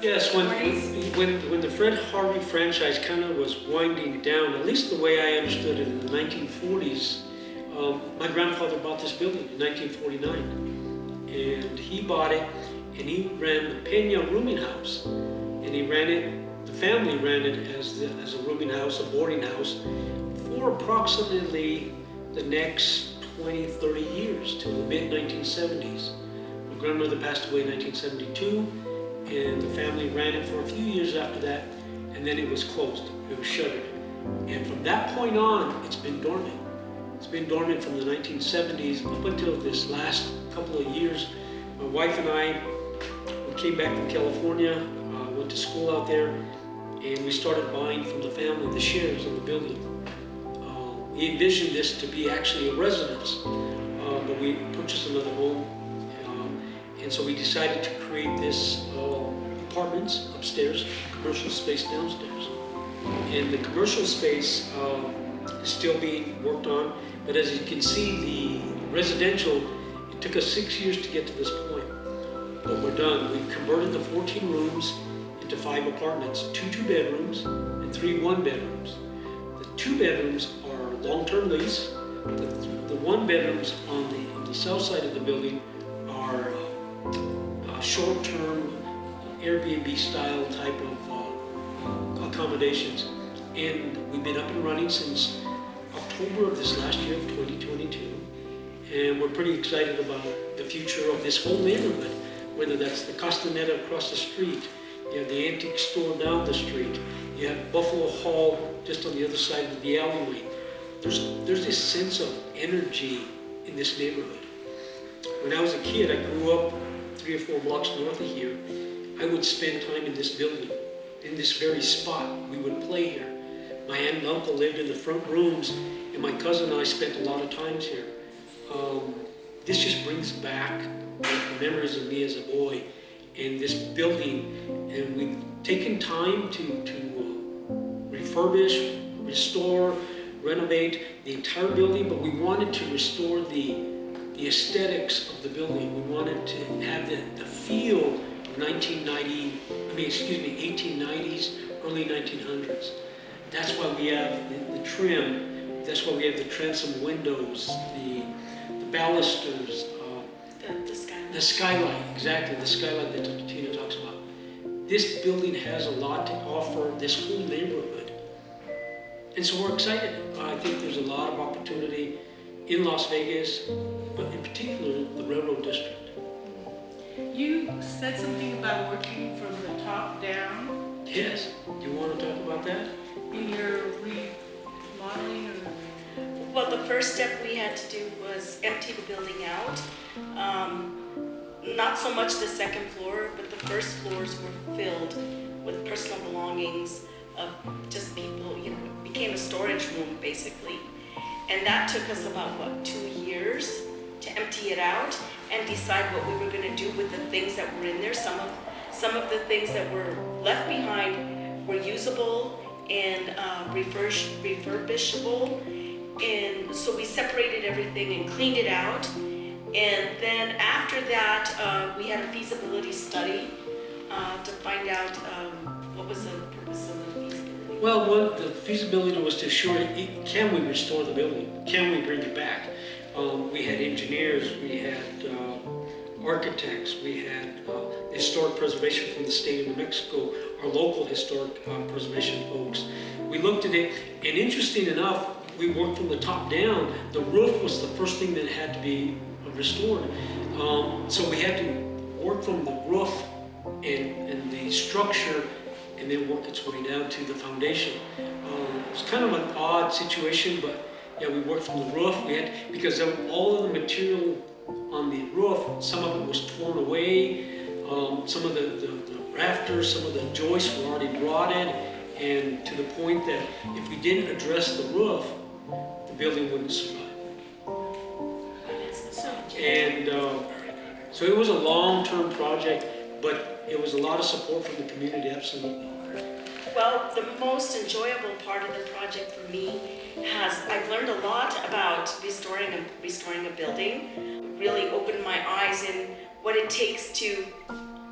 Yes, when the Fred Harvey franchise kind of was winding down, at least the way I understood it in the 1940s, my grandfather bought this building in 1949, and he bought it, and he ran the Peña rooming house, and he ran it. The family ran it as a rooming house, a boarding house, for approximately the next 20, 30 years till the mid 1970s. My grandmother passed away in 1972. And the family ran it for a few years after that, and then it was closed, it was shuttered. And from that point on, it's been dormant. It's been dormant from the 1970s up until this last couple of years. My wife and I, we came back from California, went to school out there, and we started buying from the family the shares of the building. We envisioned this to be actually a residence, but we purchased another home. And so we decided to create this apartments upstairs, commercial space downstairs. And the commercial space is still being worked on, but as you can see, the residential, it took us 6 years to get to this point. But we're done. We've converted the 14 rooms into 5 apartments, 2 2-bedrooms and 3 1-bedrooms. The 2 bedrooms are long-term lease. The 1-bedrooms on the south side of the building are short-term Airbnb style type of accommodations, and we've been up and running since October of this last year of 2022, and we're pretty excited about the future of this whole neighborhood, whether that's the Castaneda across the street, you have the antique store down the street, you have Buffalo Hall just on the other side of the alleyway. There's this sense of energy in this neighborhood. When I was a kid, I grew up 3 or 4 blocks north of here. I would spend time in this building, in this very spot. We would play here. My aunt and uncle lived in the front rooms, and my cousin and I spent a lot of times here. This just brings back the memories of me as a boy in this building, and we've taken time to refurbish, restore, renovate the entire building, but we wanted to restore the aesthetics of the building. We wanted to have the feel of 1890s, early 1900s. That's why we have the trim. That's why we have the transom windows, the balusters, the skylight, exactly, the skylight that Tina talks about. This building has a lot to offer this whole neighborhood. And so we're excited. I think there's a lot of opportunity in Las Vegas, but in particular, the Railroad District. You said something about working from the top down. Yes. Do you want to talk about that? In your remodeling or? Well, the first step we had to do was empty the building out. Not so much the second floor, but the first floors were filled with personal belongings of just people, it became a storage room basically. And that took us about, 2 years to empty it out and decide what we were going to do with the things that were in there. Some of the things that were left behind were usable and refurbishable. And so we separated everything and cleaned it out. And then after that, we had a feasibility study to find out what was the purpose of the feasibility. Well, the feasibility was to assure, can we restore the building? Can we bring it back? We had engineers, we had architects, we had historic preservation from the state of New Mexico, our local historic preservation folks. We looked at it, and interesting enough, we worked from the top down. The roof was the first thing that had to be restored. So we had to work from the roof and the structure, and then work its way down to the foundation. It's kind of an odd situation, but yeah, we worked from the roof. We had, because all of the material on the roof, some of it was torn away, some of the rafters, some of the joists were already rotted, and to the point that if we didn't address the roof, the building wouldn't survive. And so it was a long-term project, but it was a lot of support from the community, absolutely. Well, the most enjoyable part of the project for me I've learned a lot about restoring a building. Really opened my eyes in what it takes to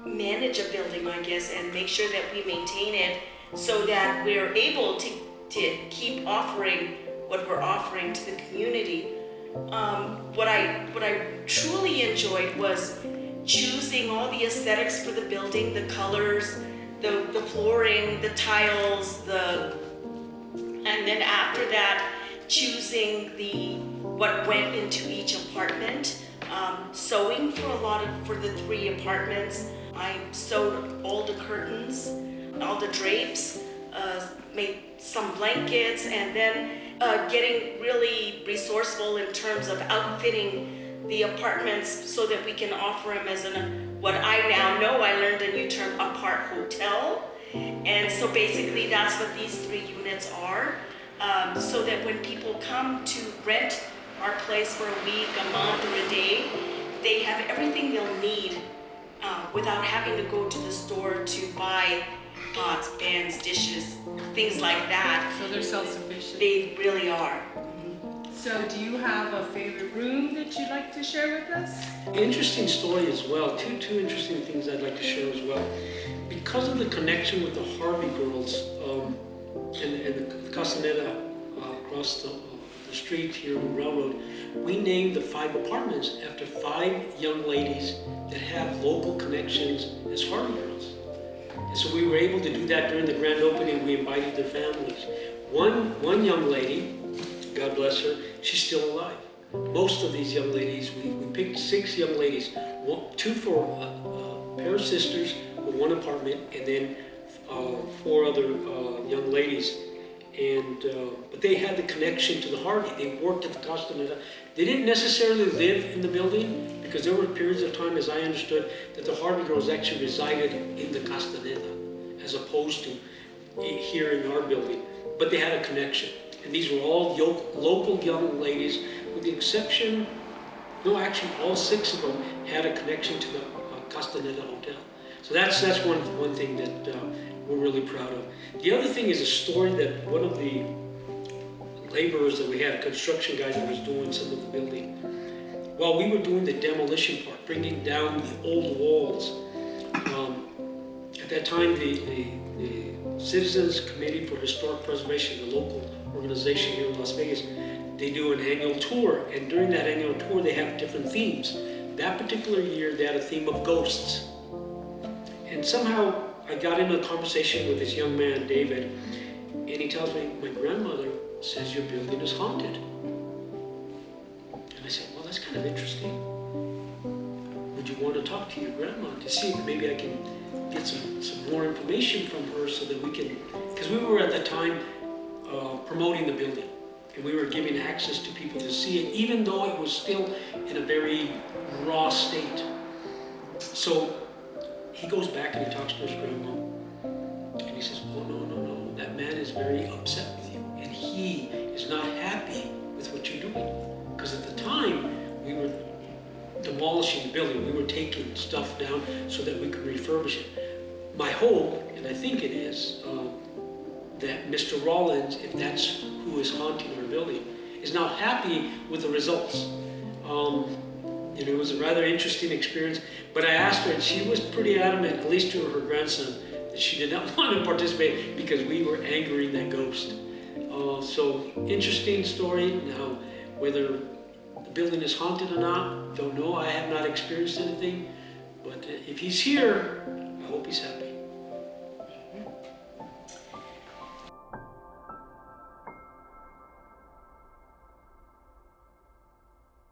manage a building, I guess, and make sure that we maintain it so that we're able to keep offering what we're offering to the community. What I truly enjoyed was choosing all the aesthetics for the building, the colors, the flooring, the tiles, and then after that, choosing what went into each apartment. Sewing for the 3 apartments. I sewed all the curtains, all the drapes, made some blankets, and then getting really resourceful in terms of outfitting the apartments so that we can offer them as what I now know, I learned a new term, apart hotel. And so basically that's what these 3 units are, so that when people come to rent our place for a week, a month, or a day, they have everything they'll need without having to go to the store to buy pots, pans, dishes, things like that. So they're self-sufficient. They really are. So do you have a favorite room that you'd like to share with us? Interesting story as well. Two interesting things I'd like to share as well. Because of the connection with the Harvey girls and the Castaneda across the street here on the railroad, we named the 5 apartments after 5 young ladies that have local connections as Harvey girls. And so we were able to do that during the grand opening. We invited their families. One young lady, God bless her, she's still alive. Most of these young ladies, we picked 6 young ladies, 2 for a pair of sisters with 1 apartment, and then 4 other young ladies. But they had the connection to the Harvey. They worked at the Castaneda. They didn't necessarily live in the building because there were periods of time, as I understood, that the Harvey girls actually resided in the Castaneda as opposed to here in our building. But they had a connection. And these were all local young ladies, with the exception, no, actually all 6 of them had a connection to the Castaneda Hotel. So that's one thing that we're really proud of. The other thing is a story that one of the laborers that we had, a construction guy that was doing some of the building, while we were doing the demolition part, bringing down the old walls, at that time the Citizens Committee for Historic Preservation, the local organization here in Las Vegas, they do an annual tour, and during that annual tour they have different themes. That particular year they had a theme of ghosts. And somehow I got into a conversation with this young man, David, and he tells me, my grandmother says your building is haunted. And I said, well, that's kind of interesting. Would you want to talk to your grandma to see if maybe I can get some more information from her so that we can, because we were at that time promoting the building, and we were giving access to people to see it, even though it was still in a very raw state. So he goes back and he talks to his grandma, and he says, oh, no, that man is very upset with you, and he is not happy with what you're doing. Because at the time, we were demolishing the building. We were taking stuff down so that we could refurbish it. My hope, and I think it is, that Mr. Rawlins, if that's who is haunting our building, is now happy with the results. It was a rather interesting experience, but I asked her, and she was pretty adamant, at least to her grandson, that she did not want to participate because we were angering that ghost. So, interesting story. Now, whether the building is haunted or not, don't know. I have not experienced anything, but if he's here, I hope he's happy.